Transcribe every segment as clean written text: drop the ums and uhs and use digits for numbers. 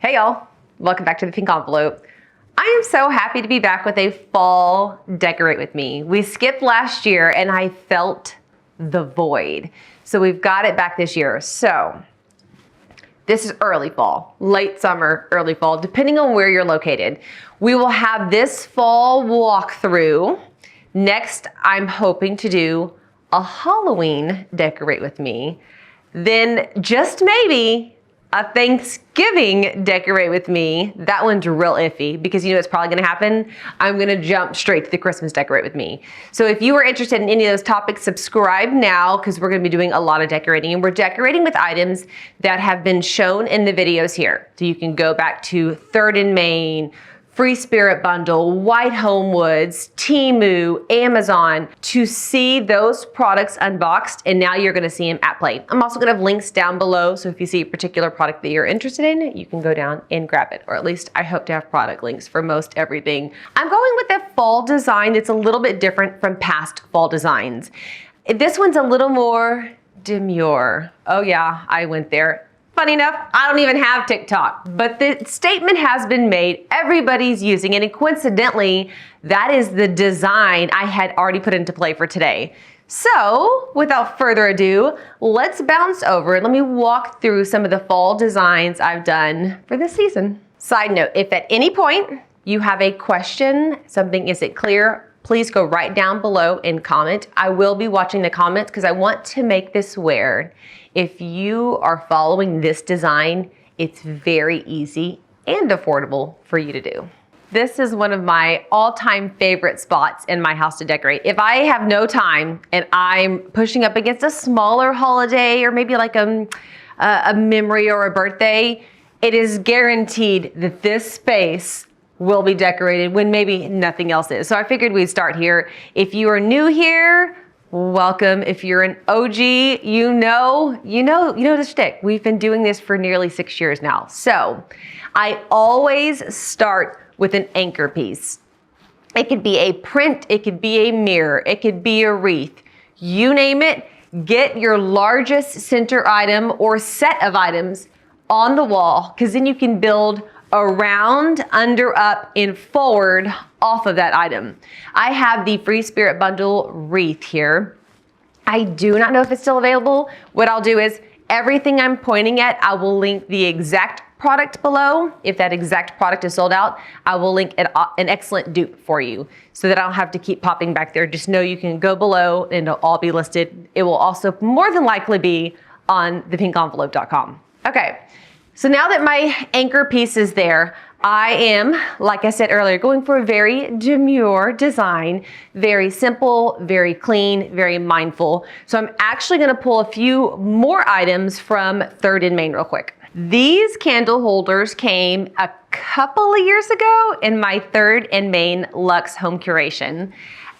Hey y'all, welcome back to the Pink Envelope. I am so happy to be back with a fall decorate with me. We skipped last year and I felt the void. So we've got it back this year. So this is early fall, late summer, early fall, depending on where you're located. We will have this fall walkthrough. Next, I'm hoping to do a Halloween decorate with me. Then just maybe a Thanksgiving decorate with me. That one's real iffy because you know what's probably gonna happen? I'm gonna jump straight to the Christmas decorate with me. So if you are interested in any of those topics, subscribe now because we're gonna be doing a lot of decorating, and we're decorating with items that have been shown in the videos here. So you can go back to 3rd and Main, Free Spirit Bundle, White Homewoods, Temu, Amazon to see those products unboxed, and now you're gonna see them at play. I'm also gonna have links down below, so if you see a particular product that you're interested in, you can go down and grab it, or at least I hope to have product links for most everything. I'm going with a fall design that's a little bit different from past fall designs. This one's a little more demure. Oh yeah, I went there. Funny enough, I don't even have TikTok, but the statement has been made, everybody's using it, and coincidentally, that is the design I had already put into play for today. So, without further ado, let's bounce over and let me walk through some of the fall designs I've done for this season. Side note, if at any point you have a question, something isn't clear, please go right down below and comment. I will be watching the comments because I want to make this where if you are following this design, it's very easy and affordable for you to do. This is one of my all-time favorite spots in my house to decorate. If I have no time and I'm pushing up against a smaller holiday or maybe like a memory or a birthday, it is guaranteed that this space will be decorated when maybe nothing else is. So I figured we'd start here. If you are new here, welcome. If you're an OG, you know the shtick. We've been doing this for nearly 6 years now. So I always start with an anchor piece. It could be a print, it could be a mirror, it could be a wreath. You name it, get your largest center item or set of items on the wall, because then you can build around, under, up, and forward off of that item. I have the Free Spirit Bundle wreath here. I do not know if it's still available. What I'll do is everything I'm pointing at, I will link the exact product below. If that exact product is sold out, I will link an excellent dupe for you so that I don't have to keep popping back there. Just know you can go below and it'll all be listed. It will also more than likely be on thepinkenvelope.com. Okay. So now that my anchor piece is there, I am, like I said earlier, going for a very demure design, very simple, very clean, very mindful. So I'm actually gonna pull a few more items from 3rd and Main real quick. These candle holders came a couple of years ago in my 3rd and Main Luxe Home Curation.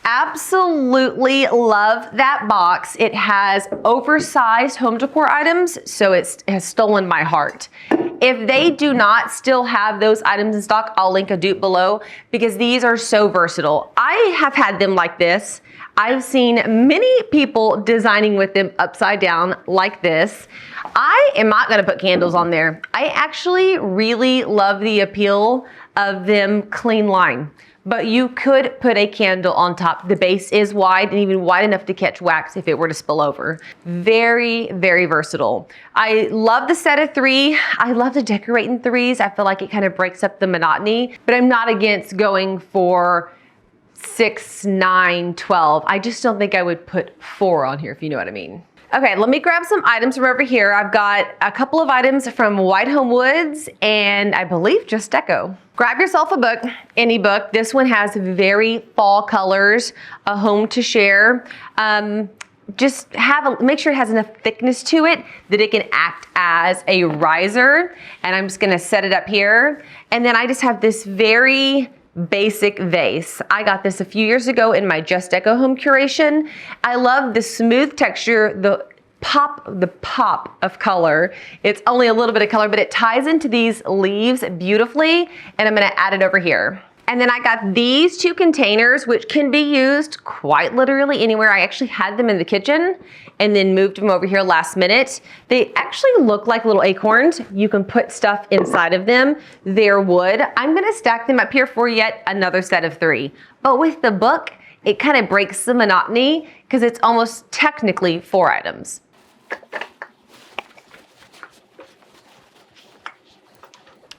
Absolutely love that box. It has oversized home decor items, so it has stolen my heart. If they do not still have those items in stock, I'll link a dupe below because these are so versatile. I have had them like this. I've seen many people designing with them upside down like this. I am not gonna put candles on there. I actually really love the appeal of them clean line. But you could put a candle on top. The base is wide and even wide enough to catch wax if it were to spill over. Very, very versatile. I love the set of 3. I love to decorate in 3s. I feel like it kind of breaks up the monotony, but I'm not against going for 6, 9, 12. I just don't think I would put 4 on here, if you know what I mean. Okay, let me grab some items from over here. I've got a couple of items from White Homewoods and I believe Just Deco. Grab yourself a book, any book. This one has very fall colors, a home to share. Just make sure it has enough thickness to it that it can act as a riser. And I'm just gonna set it up here. And then I just have this very basic vase. I got this a few years ago in my Just Deco home curation. I love the smooth texture, the pop of color. It's only a little bit of color, but it ties into these leaves beautifully, and I'm gonna add it over here. And then I got these 2 containers, which can be used quite literally anywhere. I actually had them in the kitchen and then moved them over here last minute. They actually look like little acorns. You can put stuff inside of them. They're wood. I'm gonna stack them up here for yet another set of 3. But with the book, it kind of breaks the monotony because it's almost technically 4 items.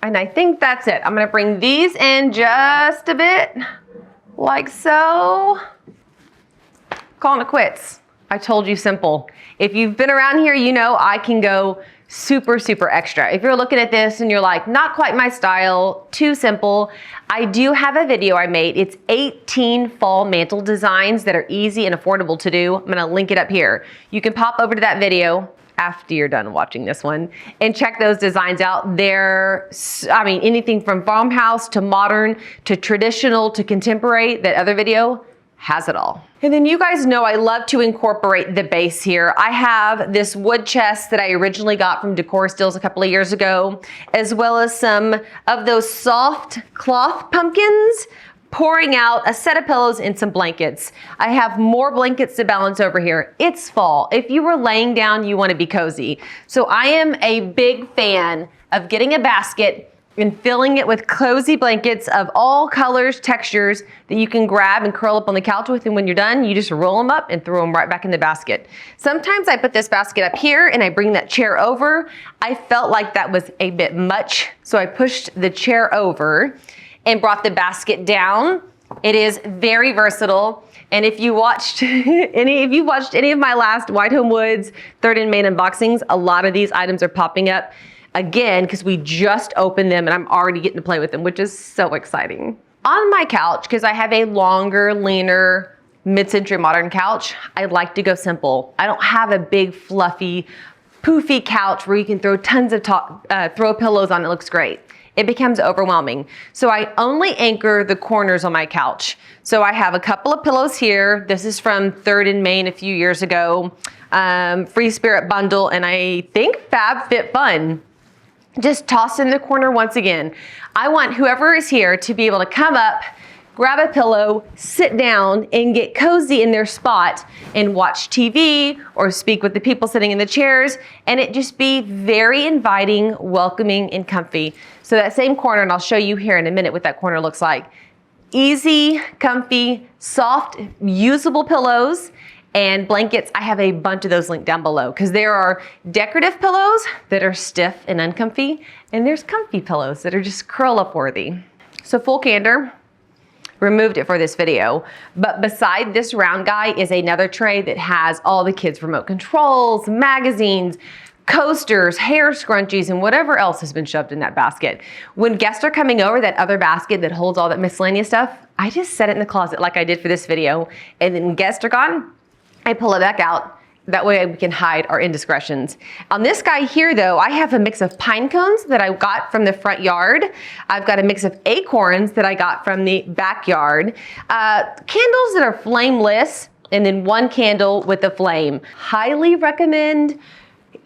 And I think that's it. I'm gonna bring these in just a bit, like so. Calling it quits. I told you simple. If you've been around here, you know I can go super, super extra. If you're looking at this and you're like, not quite my style, too simple, I do have a video I made. It's 18 fall mantle designs that are easy and affordable to do. I'm gonna link it up here. You can pop over to that video after you're done watching this one and check those designs out. They're, I mean, anything from farmhouse to modern to traditional to contemporary. That other video has it all. And then you guys know I love to incorporate the base here. I have this wood chest that I originally got from Decor Stills a couple of years ago, as well as some of those soft cloth pumpkins, pouring out a set of pillows and some blankets. I have more blankets to balance over here. It's fall. If you were laying down, you want to be cozy. So I am a big fan of getting a basket and filling it with cozy blankets of all colors, textures that you can grab and curl up on the couch with, and when you're done, you just roll them up and throw them right back in the basket. Sometimes I put this basket up here and I bring that chair over. I felt like that was a bit much, so I pushed the chair over and brought the basket down. It is very versatile. And if you watched any of my last White Home Woods 3rd and Main unboxings, a lot of these items are popping up again because we just opened them and I'm already getting to play with them, which is so exciting. On my couch, because I have a longer, leaner, mid-century modern couch, I like to go simple. I don't have a big, fluffy, poofy couch where you can throw tons of throw pillows on. It looks great. It becomes overwhelming. So I only anchor the corners on my couch. So I have a couple of pillows here. This is from 3rd and Main a few years ago. Free Spirit bundle, and I think FabFitFun. Just toss in the corner once again. I want whoever is here to be able to come up, grab a pillow, sit down, and get cozy in their spot and watch TV or speak with the people sitting in the chairs, and it just be very inviting, welcoming, and comfy. So that same corner, and I'll show you here in a minute what that corner looks like. Easy, comfy, soft, usable pillows and blankets. I have a bunch of those linked down below because there are decorative pillows that are stiff and uncomfy, and there's comfy pillows that are just curl up worthy. So full candor, removed it for this video, but beside this round guy is another tray that has all the kids' remote controls, magazines, coasters, hair scrunchies, and whatever else has been shoved in that basket. When guests are coming over, that other basket that holds all that miscellaneous stuff, I just set it in the closet like I did for this video, and then when guests are gone, I pull it back out. That way we can hide our indiscretions. On this guy here though, I have a mix of pine cones that I got from the front yard. I've got a mix of acorns that I got from the backyard. Candles that are flameless, and then 1 candle with a flame. Highly recommend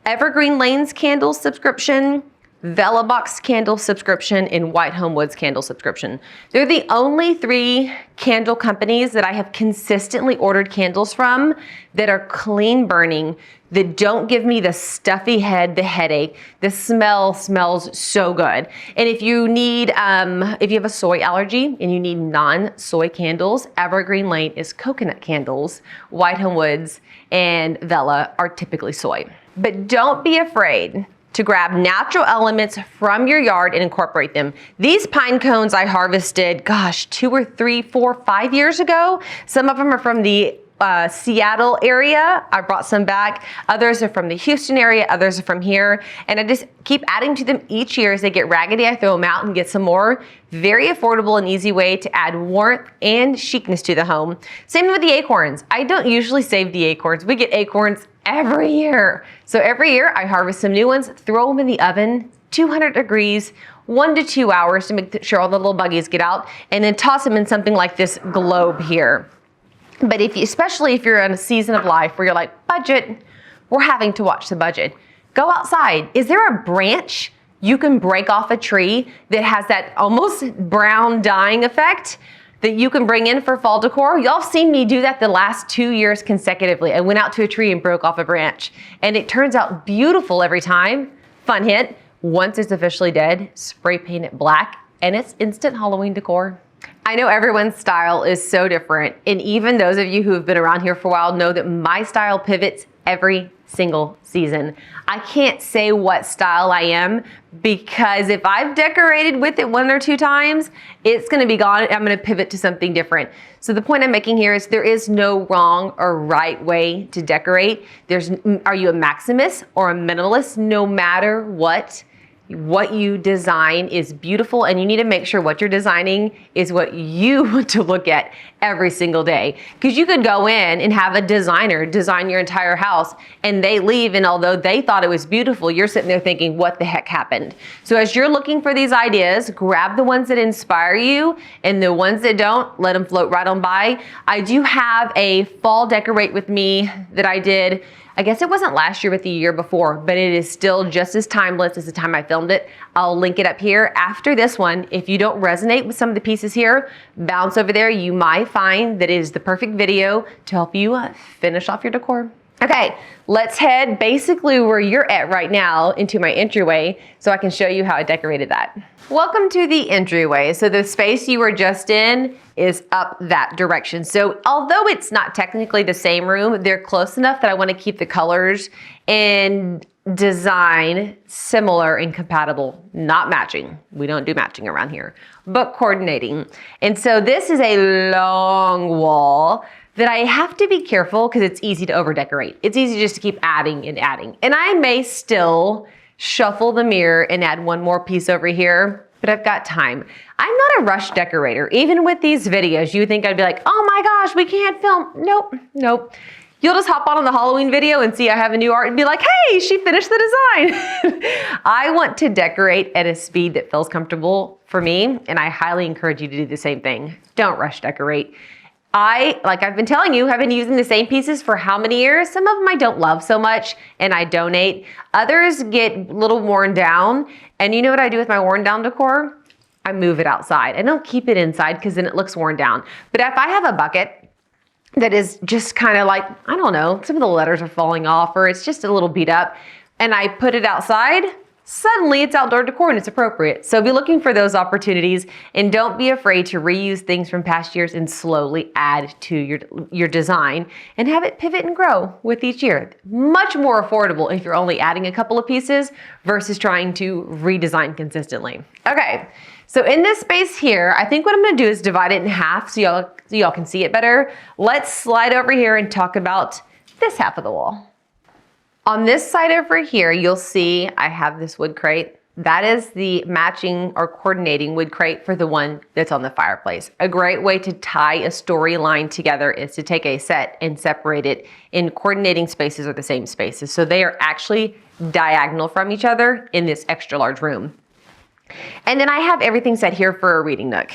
Evergreen Lane Candles subscription, Vellabox Candle subscription, and White Home Woods Candle subscription. They're the only 3 candle companies that I have consistently ordered candles from that are clean burning, that don't give me the stuffy head, the headache. The smell smells so good. And if you need, if you have a soy allergy and you need non-soy candles, Evergreen Lane is coconut candles. White Home Woods and Vela are typically soy. But don't be afraid to grab natural elements from your yard and incorporate them. These pine cones I harvested, gosh, 2 or 3, 4, 5 years ago. Some of them are from the Seattle area. I brought some back. Others are from the Houston area. Others are from here. And I just keep adding to them each year. As they get raggedy, I throw them out and get some more. Very affordable and easy way to add warmth and chicness to the home. Same with the acorns. I don't usually save the acorns. We get acorns every year. So every year I harvest some new ones, throw them in the oven, 200 degrees, 1 to 2 hours to make sure all the little buggies get out, and then toss them in something like this globe here. But especially if you're in a season of life where you're like, budget, we're having to watch the budget. Go outside. Is there a branch You can break off a tree that has that almost brown dyeing effect that you can bring in for fall decor. Y'all have seen me do that the last 2 years consecutively. I went out to a tree and broke off a branch, and it turns out beautiful every time. Fun hint, once it's officially dead, spray paint it black, and it's instant Halloween decor. I know everyone's style is so different, and even those of you who have been around here for a while know that my style pivots every single season. I can't say what style I am because if I've decorated with it 1 or 2 times, it's gonna be gone. I'm gonna pivot to something different. So the point I'm making here is there is no wrong or right way to decorate. Are you a maximalist or a minimalist? No matter what you design is beautiful, and you need to make sure what you're designing is what you want to look at every single day. Because you could go in and have a designer design your entire house and they leave, and although they thought it was beautiful, you're sitting there thinking, what the heck happened? So as you're looking for these ideas, grab the ones that inspire you, and the ones that don't, let them float right on by. I do have a fall decorate with me that I did, I guess it wasn't last year, but the year before, but it is still just as timeless as the time I filmed it. I'll link it up here. After this one, if you don't resonate with some of the pieces here, bounce over there. You might find that it is the perfect video to help you finish off your decor. Okay, let's head basically where you're at right now into my entryway so I can show you how I decorated that. Welcome to the entryway. So the space you were just in is up that direction. So although it's not technically the same room, they're close enough that I want to keep the colors and design similar and compatible, not matching. We don't do matching around here, but coordinating. And so this is a long wall that I have to be careful because it's easy to over decorate. It's easy just to keep adding and adding. And I may still shuffle the mirror and add one more piece over here, but I've got time. I'm not a rush decorator. Even with these videos, you would think I'd be like, oh my gosh, we can't film. Nope. You'll just hop on the Halloween video and see I have a new art and be like, hey, she finished the design. I want to decorate at a speed that feels comfortable for me, and I highly encourage you to do the same thing. Don't rush decorate. Like I've been telling you, I've been using the same pieces for how many years? Some of them I don't love so much and I donate. Others get a little worn down. And you know what I do with my worn down decor? I move it outside. I don't keep it inside because then it looks worn down. But if I have a bucket that is just kind of like, I don't know, some of the letters are falling off or it's just a little beat up and I put it outside, suddenly it's outdoor decor and it's appropriate. So be looking for those opportunities and don't be afraid to reuse things from past years and slowly add to your design and have it pivot and grow with each year. Much more affordable if you're only adding a couple of pieces versus trying to redesign consistently. Okay, so in this space here, I think what I'm gonna do is divide it in half so y'all can see it better. Let's slide over here and talk about this half of the wall. On this side over here, you'll see I have this wood crate. That is the matching or coordinating wood crate for the one that's on the fireplace. A great way to tie a storyline together is to take a set and separate it in coordinating spaces or the same spaces. So they are actually diagonal from each other in this extra large room. And then I have everything set here for a reading nook.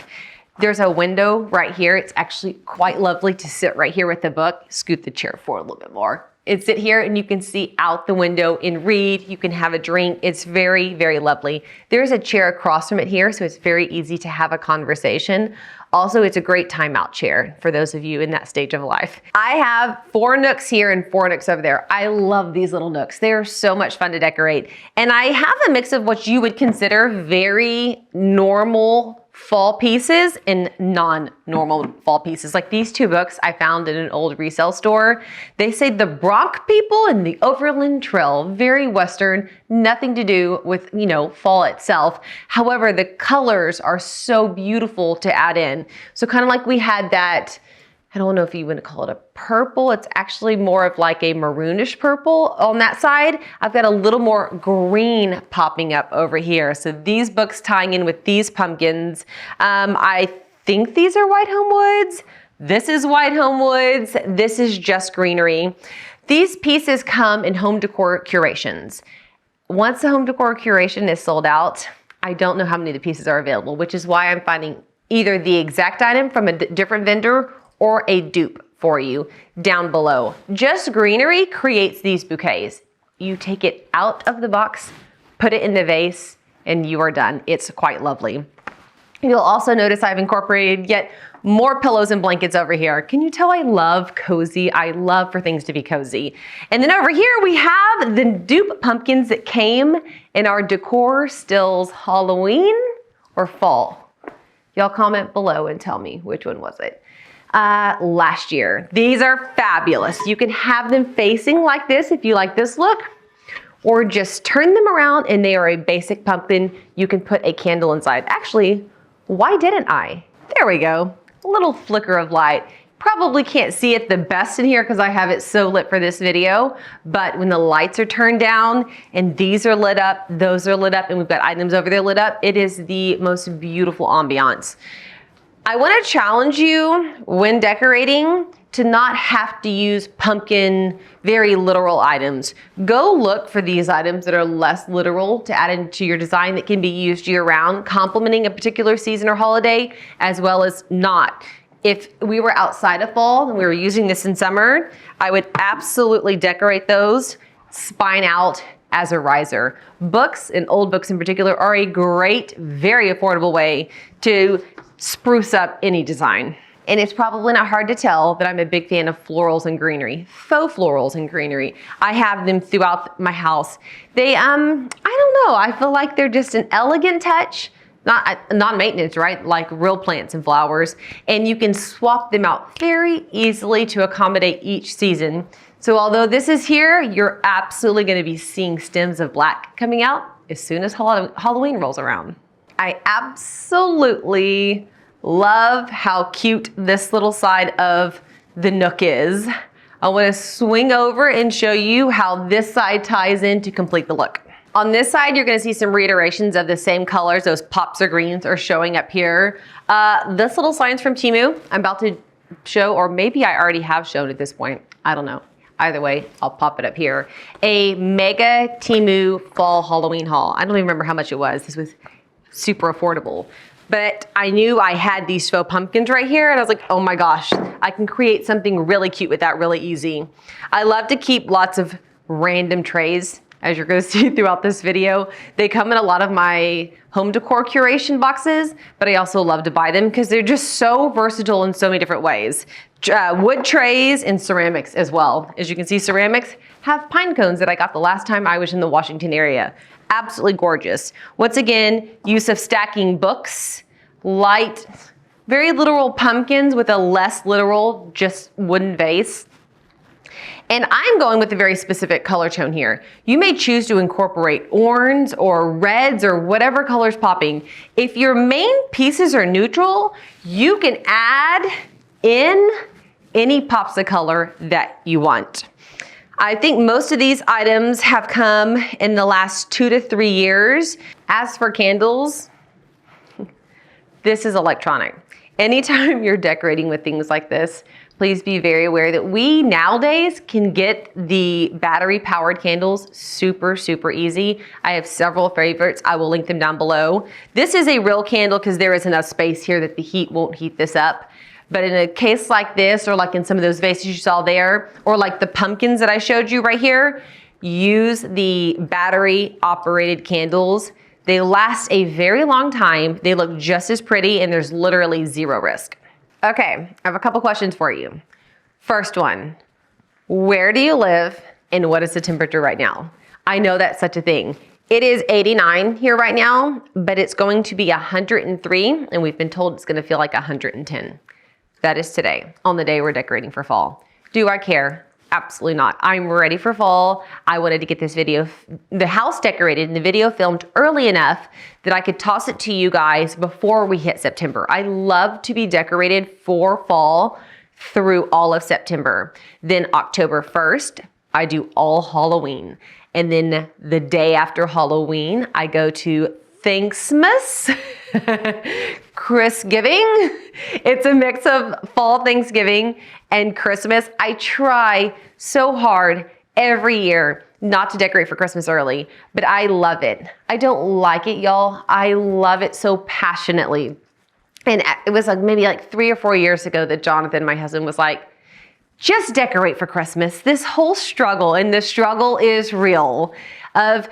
There's a window right here. It's actually quite lovely to sit right here with the book. Scoot the chair forward a little bit more. And sit here and you can see out the window and read. You can have a drink. It's very, very lovely. There's a chair across from it here, so it's very easy to have a conversation. Also, it's a great timeout chair for those of you in that stage of life. I have 4 nooks here and 4 nooks over there. I love these little nooks. They're so much fun to decorate. And I have a mix of what you would consider very normal fall pieces and non-normal fall pieces. Like these 2 books I found in an old resale store. They say the Bronx people and the Overland Trail, very Western, nothing to do with, fall itself. However, the colors are so beautiful to add in. So kind of like we had that, I don't know if you would call it a purple. It's actually more of like a maroonish purple on that side. I've got a little more green popping up over here. So these books tying in with these pumpkins. I think these are white home woods. This is white home woods. This is just greenery. These pieces come in home decor curations. Once the home decor curation is sold out, I don't know how many of the pieces are available, which is why I'm finding either the exact item from a different vendor or a dupe for you down below. Just greenery creates these bouquets. You take it out of the box, put it in the vase, and you are done. It's quite lovely. You'll also notice I've incorporated yet more pillows and blankets over here. Can you tell I love cozy? I love for things to be cozy. And then over here we have the dupe pumpkins that came in our Decor Stills Halloween or fall. Y'all comment below and tell me which one was it. Last year. These are fabulous. You can have them facing like this if you like this look, or just turn them around and they are a basic pumpkin. You can put a candle inside. Actually, why didn't I? There we go. A little flicker of light. Probably can't see it the best in here because I have it so lit for this video, but when the lights are turned down and these are lit up, those are lit up, and we've got items over there lit up, it is the most beautiful ambiance. I want to challenge you when decorating to not have to use pumpkin, very literal items. Go look for these items that are less literal to add into your design that can be used year round, complementing a particular season or holiday, as well as not. If we were outside of fall and we were using this in summer, I would absolutely decorate those spine out as a riser. Books, and old books in particular, are a great, very affordable way to spruce up any design. And it's probably not hard to tell that I'm a big fan of florals and greenery, faux florals and greenery. I have them throughout my house. They, I don't know, I feel like they're just an elegant touch, not non-maintenance, right? Like real plants and flowers. And you can swap them out very easily to accommodate each season. So although this is here, you're absolutely gonna be seeing stems of black coming out as soon as Halloween rolls around. I absolutely love how cute this little side of the Nook is. I want to swing over and show you how this side ties in to complete the look. On this side, you're going to see some reiterations of the same colors. Those pops of greens are showing up here. This little sign's from Temu. I'm about to show, or maybe I already have shown at this point. I don't know. Either way, I'll pop it up here. A mega Temu fall Halloween haul. I don't even remember how much it was. This was super affordable. But I knew I had these faux pumpkins right here, and I was like, oh my gosh, I can create something really cute with that really easy. I love to keep lots of random trays, as you're gonna see throughout this video. They come in a lot of my home decor curation boxes, but I also love to buy them because they're just so versatile in so many different ways. Wood trays and ceramics as well. As you can see, ceramics have pine cones that I got the last time I was in the Washington area. Absolutely gorgeous. Once again, use of stacking books, light, very literal pumpkins with a less literal, just wooden vase. And I'm going with a very specific color tone here. You may choose to incorporate orange or reds or whatever color's popping. If your main pieces are neutral, you can add in any pops of color that you want. I think most of these items have come in the last 2 to 3 years. As for candles, this is electronic. Anytime you're decorating with things like this, please be very aware that we nowadays can get the battery powered candles super, super easy. I have several favorites. I will link them down below. This is a real candle because there is enough space here that the heat won't heat this up. But in a case like this, or like in some of those vases you saw there, or like the pumpkins that I showed you right here, use the battery operated candles. They last a very long time. They look just as pretty, and there's literally zero risk. Okay, I have a couple questions for you. First one, where do you live and what is the temperature right now? I know that's such a thing. It is 89 here right now, but it's going to be 103, and we've been told it's gonna feel like 110. That is today, on the day we're decorating for fall. Do I care? Absolutely not. I'm ready for fall. I wanted to get this video, the house decorated and the video filmed early enough that I could toss it to you guys before we hit September. I love to be decorated for fall through all of September. Then October 1st, I do all Halloween. And then the day after Halloween, I go to Thanksmas, Christgiving. It's a mix of fall Thanksgiving and Christmas. I try so hard every year not to decorate for Christmas early, but I love it. I don't like it, y'all. I love it so passionately. And it was like maybe like 3 or 4 years ago that Jonathan, my husband, was like, just decorate for Christmas. This whole struggle, and the struggle is real, of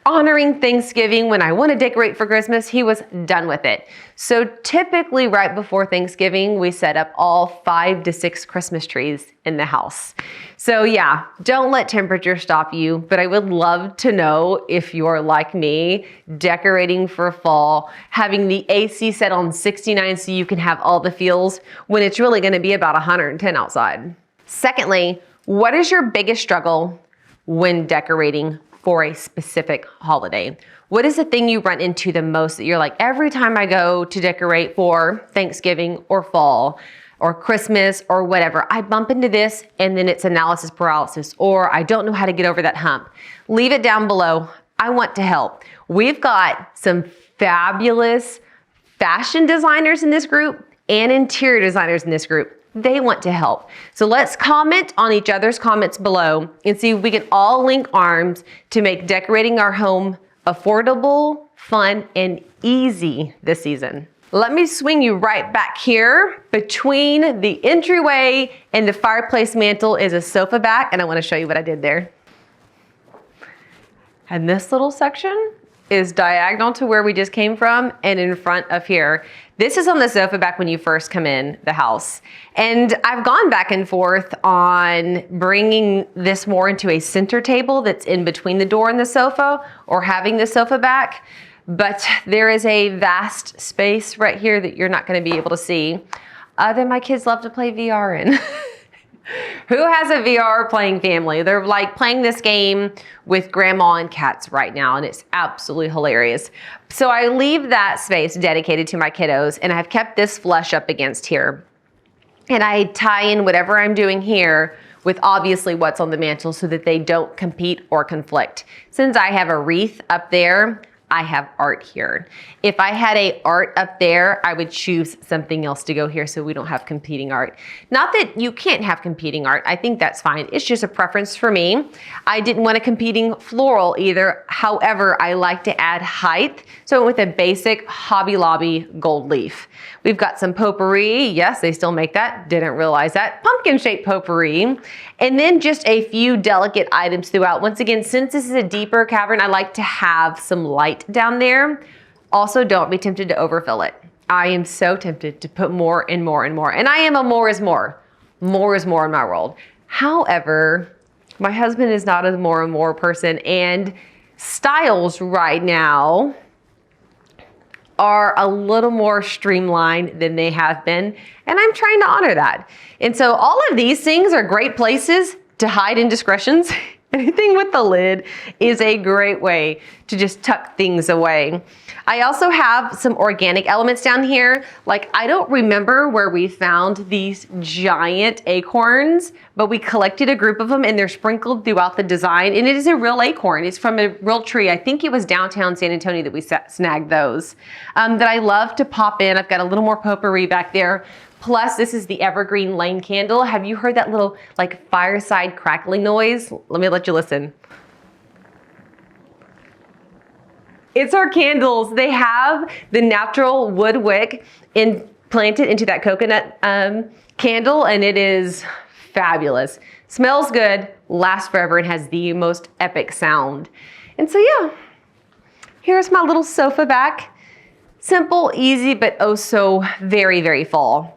honoring Thanksgiving when I want to decorate for Christmas, he was done with it. So typically right before Thanksgiving, we set up all 5 to 6 Christmas trees in the house. So yeah, don't let temperature stop you, but I would love to know if you're like me, decorating for fall, having the AC set on 69 so you can have all the feels when it's really going to be about 110 outside. Secondly, what is your biggest struggle when decorating for a specific holiday? What is the thing you run into the most that you're like, every time I go to decorate for Thanksgiving or fall or Christmas or whatever, I bump into this and then it's analysis paralysis, or I don't know how to get over that hump? Leave it down below. I want to help. We've got some fabulous fashion designers in this group and interior designers in this group. They want to help. So let's comment on each other's comments below and see if we can all link arms to make decorating our home affordable, fun, and easy this season. Let me swing you right back here. Between the entryway and the fireplace mantle is a sofa back, and I want to show you what I did there. And this little section is diagonal to where we just came from and in front of here. This is on the sofa back when you first come in the house. And I've gone back and forth on bringing this more into a center table that's in between the door and the sofa, or having the sofa back. But there is a vast space right here that you're not going to be able to see that my kids love to play VR in. Who has a VR playing family? They're like playing this game with grandma and cats right now, and it's absolutely hilarious. So I leave that space dedicated to my kiddos, and I've kept this flush up against here. And I tie in whatever I'm doing here with obviously what's on the mantle so that they don't compete or conflict. Since I have a wreath up there, I have art here. If I had a art up there, I would choose something else to go here so we don't have competing art. Not that you can't have competing art. I think that's fine. It's just a preference for me. I didn't want a competing floral either. However, I like to add height. So I went with a basic Hobby Lobby gold leaf. We've got some potpourri. Yes, they still make that. Didn't realize that. Pumpkin shaped potpourri. And then just a few delicate items throughout. Once again, since this is a deeper cavern, I like to have some light down there. Also, don't be tempted to overfill it. I am so tempted to put more and more and more. And I am a more is more. More is more in my world. However, my husband is not a more and more person, and styles right now are a little more streamlined than they have been, and I'm trying to honor that. And so all of these things are great places to hide indiscretions. Anything with the lid is a great way to just tuck things away. I also have some organic elements down here. Like, I don't remember where we found these giant acorns, but we collected a group of them and they're sprinkled throughout the design. And it is a real acorn. It's from a real tree. I think it was downtown San Antonio that we snagged those. That I love to pop in. I've got a little more potpourri back there. Plus, this is the Evergreen Lane Candle. Have you heard that little like fireside crackling noise? Let me let you listen. It's our candles. They have the natural wood wick planted into that coconut candle, and it is fabulous. Smells good, lasts forever, and has the most epic sound. And so yeah, here's my little sofa back. Simple, easy, but oh so very, very fall.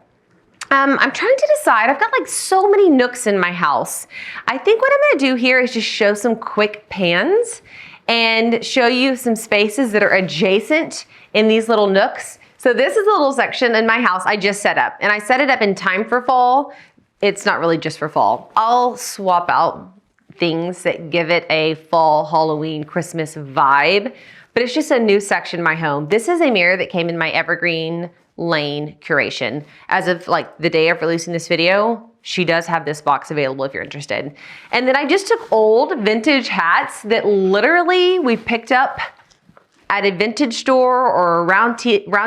I'm trying to decide. I've got like so many nooks in my house. I think what I'm gonna do here is just show some quick pans and show you some spaces that are adjacent in these little nooks. So this is a little section in my house I just set up, and I set it up in time for fall. It's not really just for fall. I'll swap out things that give it a fall, Halloween, Christmas vibe, but it's just a new section in my home. This is a mirror that came in my Evergreen Lane curation. As of like the day of releasing this video, she does have this box available if you're interested. And then I just took old vintage hats that literally we picked up at a vintage store or a round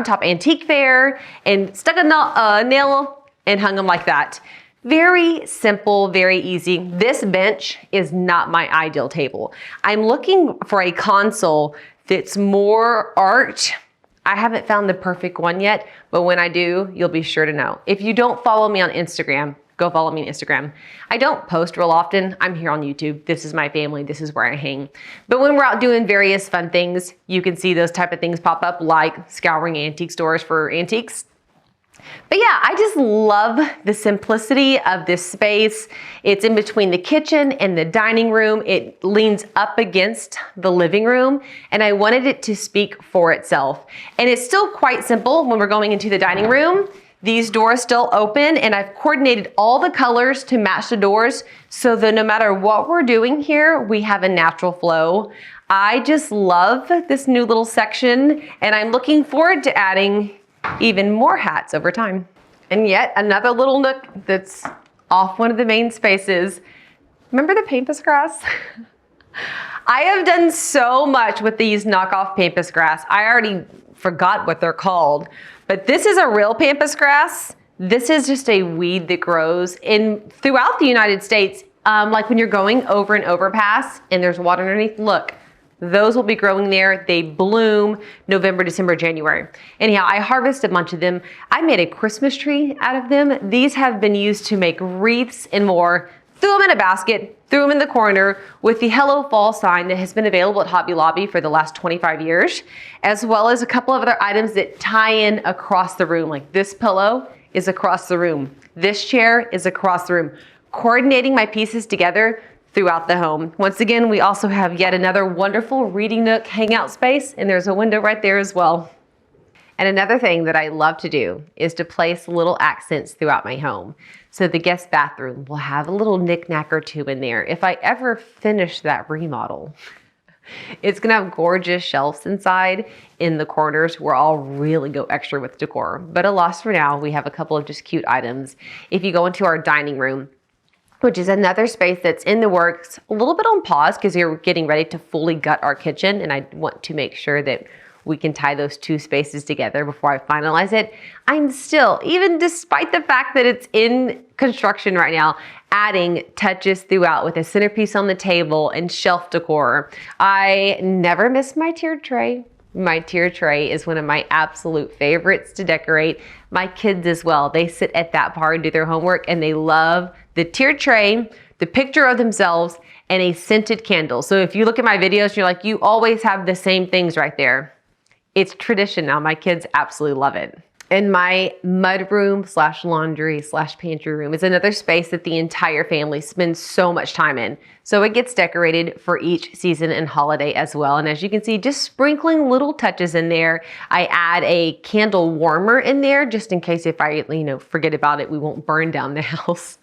top antique fair and stuck a nail and hung them like that. Very simple, very easy. This bench is not my ideal table. I'm looking for a console that's more art. I haven't found the perfect one yet, but when I do, you'll be sure to know. If you don't follow me on Instagram, go follow me on Instagram. I don't post real often. I'm here on YouTube. This is my family. This is where I hang. But when we're out doing various fun things, you can see those type of things pop up, like scouring antique stores for antiques. But yeah, I just love the simplicity of this space. It's in between the kitchen and the dining room. It leans up against the living room, and I wanted it to speak for itself. And it's still quite simple when we're going into the dining room. These doors still open, and I've coordinated all the colors to match the doors so that no matter what we're doing here, we have a natural flow. I just love this new little section, and I'm looking forward to adding even more hats over time. And yet another little nook that's off one of the main spaces. Remember the pampas grass? I have done so much with these knockoff pampas grass. I already forgot what they're called, but this is a real pampas grass. This is just a weed that grows throughout the United States. Like when you're going over an overpass and there's water underneath, look. Those will be growing there. They bloom November, December, January. Anyhow, I harvest a bunch of them. I made a Christmas tree out of them. These have been used to make wreaths and more. Threw them in a basket, threw them in the corner with the Hello Fall sign that has been available at Hobby Lobby for the last 25 years, as well as a couple of other items that tie in across the room. Like this pillow is across the room. This chair is across the room. Coordinating my pieces together throughout the home. Once again, we also have yet another wonderful reading nook hangout space, and there's a window right there as well. And another thing that I love to do is to place little accents throughout my home. So the guest bathroom will have a little knick-knack or two in there. If I ever finish that remodel, it's gonna have gorgeous shelves inside in the corners where I'll really go extra with decor. But alas, for now, we have a couple of just cute items. If you go into our dining room, which is another space that's in the works, a little bit on pause because we're getting ready to fully gut our kitchen, and I want to make sure that we can tie those two spaces together before I finalize it. I'm still, even despite the fact that it's in construction right now, adding touches throughout with a centerpiece on the table and shelf decor. I never miss my tiered tray. My tier tray is one of my absolute favorites to decorate. My kids as well. They sit at that bar and do their homework, and they love the tiered tray, the picture of themselves, and a scented candle. So if you look at my videos, you're like, you always have the same things right there. It's tradition now. My kids absolutely love it. And my mudroom / laundry / pantry room is another space that the entire family spends so much time in. So it gets decorated for each season and holiday as well. And as you can see, just sprinkling little touches in there. I add a candle warmer in there just in case if I, forget about it, we won't burn down the house.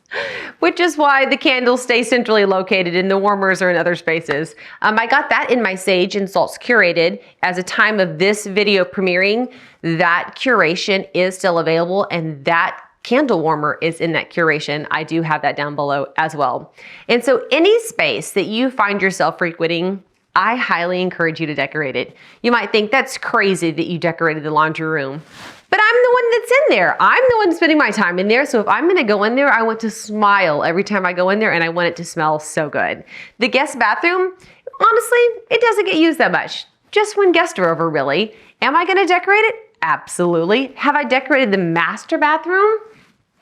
Which is why the candles stay centrally located and the warmers are in other spaces. I got that in my Sage and Salts Curated. As a time of this video premiering, that curation is still available, and that candle warmer is in that curation. I do have that down below as well. And so any space that you find yourself frequenting, I highly encourage you to decorate it. You might think that's crazy that you decorated the laundry room, but I'm the one that's in there. I'm the one spending my time in there. So if I'm gonna go in there, I want to smile every time I go in there, and I want it to smell so good. The guest bathroom, honestly, it doesn't get used that much. Just when guests are over, really. Am I gonna decorate it? Absolutely. Have I decorated the master bathroom?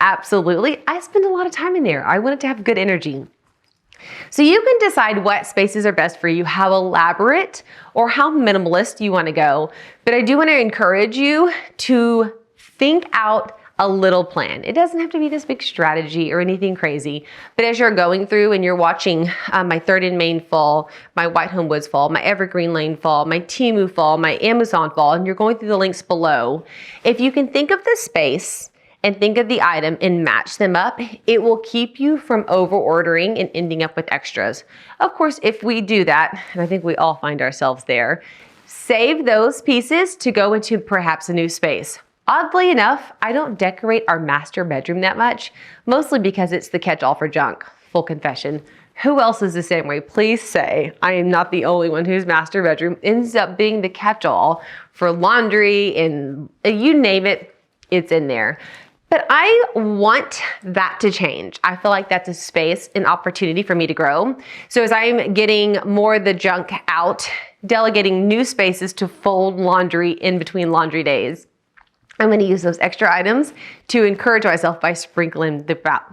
Absolutely. I spend a lot of time in there. I want it to have good energy. So you can decide what spaces are best for you, how elaborate or how minimalist you want to go. But I do want to encourage you to think out a little plan. It doesn't have to be this big strategy or anything crazy, but as you're going through and you're watching my 3rd and Main fall, my White Home Woods fall, my Evergreen Lane fall, my Temu fall, my Amazon fall, and you're going through the links below, if you can think of the space and think of the item and match them up, it will keep you from over ordering and ending up with extras. Of course, if we do that, and I think we all find ourselves there, save those pieces to go into perhaps a new space. Oddly enough, I don't decorate our master bedroom that much, mostly because it's the catch-all for junk. Full confession. Who else is the same way? Please say I am not the only one whose master bedroom ends up being the catch-all for laundry and you name it, it's in there. But I want that to change. I feel like that's a space, an opportunity for me to grow. So as I'm getting more of the junk out, delegating new spaces to fold laundry in between laundry days, I'm going to use those extra items to encourage myself by sprinkling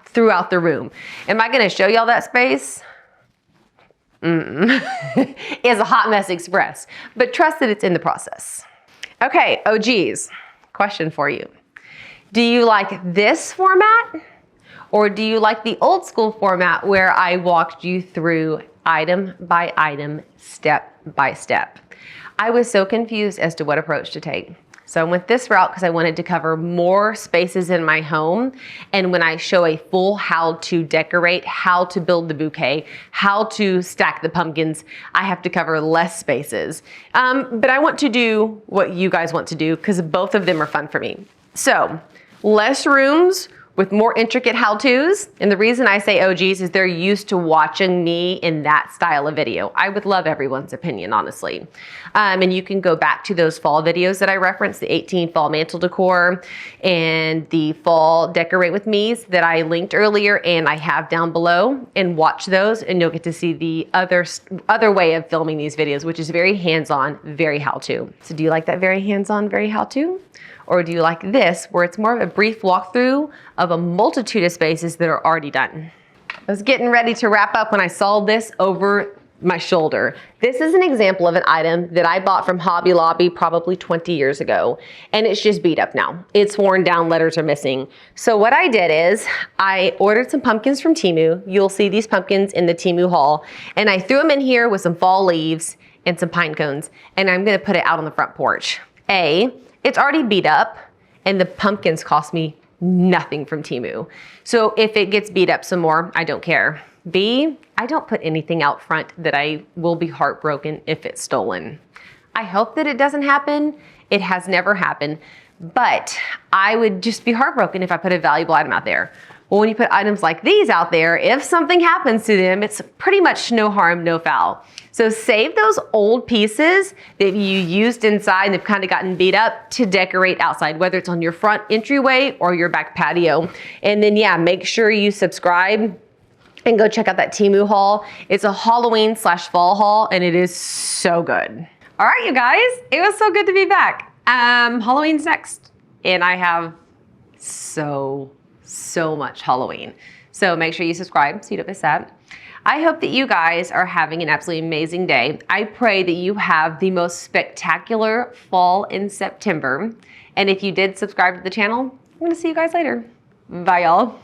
throughout the room. Am I going to show y'all that space? It's a hot mess express, but trust that it's in the process. Okay, OGs, question for you. Do you like this format or do you like the old school format where I walked you through item by item, step by step? I was so confused as to what approach to take. So I went this route because I wanted to cover more spaces in my home. And when I show a full how to decorate, how to build the bouquet, how to stack the pumpkins, I have to cover less spaces. But I want to do what you guys want to do because both of them are fun for me. So less rooms with more intricate how-tos. And the reason I say OGs is they're used to watching me in that style of video. I would love everyone's opinion, honestly. And you can go back to those fall videos that I referenced, the 18 fall mantle decor and the fall decorate with me's that I linked earlier and I have down below, and watch those and you'll get to see the other way of filming these videos, which is very hands-on, very how-to. So do you like that very hands-on, very how-to? Or do you like this, where it's more of a brief walkthrough of a multitude of spaces that are already done? I was getting ready to wrap up when I saw this over my shoulder. This is an example of an item that I bought from Hobby Lobby probably 20 years ago, and it's just beat up now. It's worn down, letters are missing. So what I did is I ordered some pumpkins from Temu. You'll see these pumpkins in the Temu haul, and I threw them in here with some fall leaves and some pine cones, and I'm gonna put it out on the front porch. It's already beat up and the pumpkins cost me nothing from Temu. So if it gets beat up some more, I don't care. B, I don't put anything out front that I will be heartbroken if it's stolen. I hope that it doesn't happen. It has never happened, but I would just be heartbroken if I put a valuable item out there. Well, when you put items like these out there, if something happens to them, it's pretty much no harm, no foul. So save those old pieces that you used inside and they've kind of gotten beat up to decorate outside, whether it's on your front entryway or your back patio. And then yeah, make sure you subscribe and go check out that Temu haul. It's a Halloween/fall haul and it is so good. All right, you guys, it was so good to be back. Halloween's next and I have so much Halloween. So make sure you subscribe so you don't miss that. I hope that you guys are having an absolutely amazing day. I pray that you have the most spectacular fall in September. And if you did subscribe to the channel, I'm gonna see you guys later. Bye, y'all.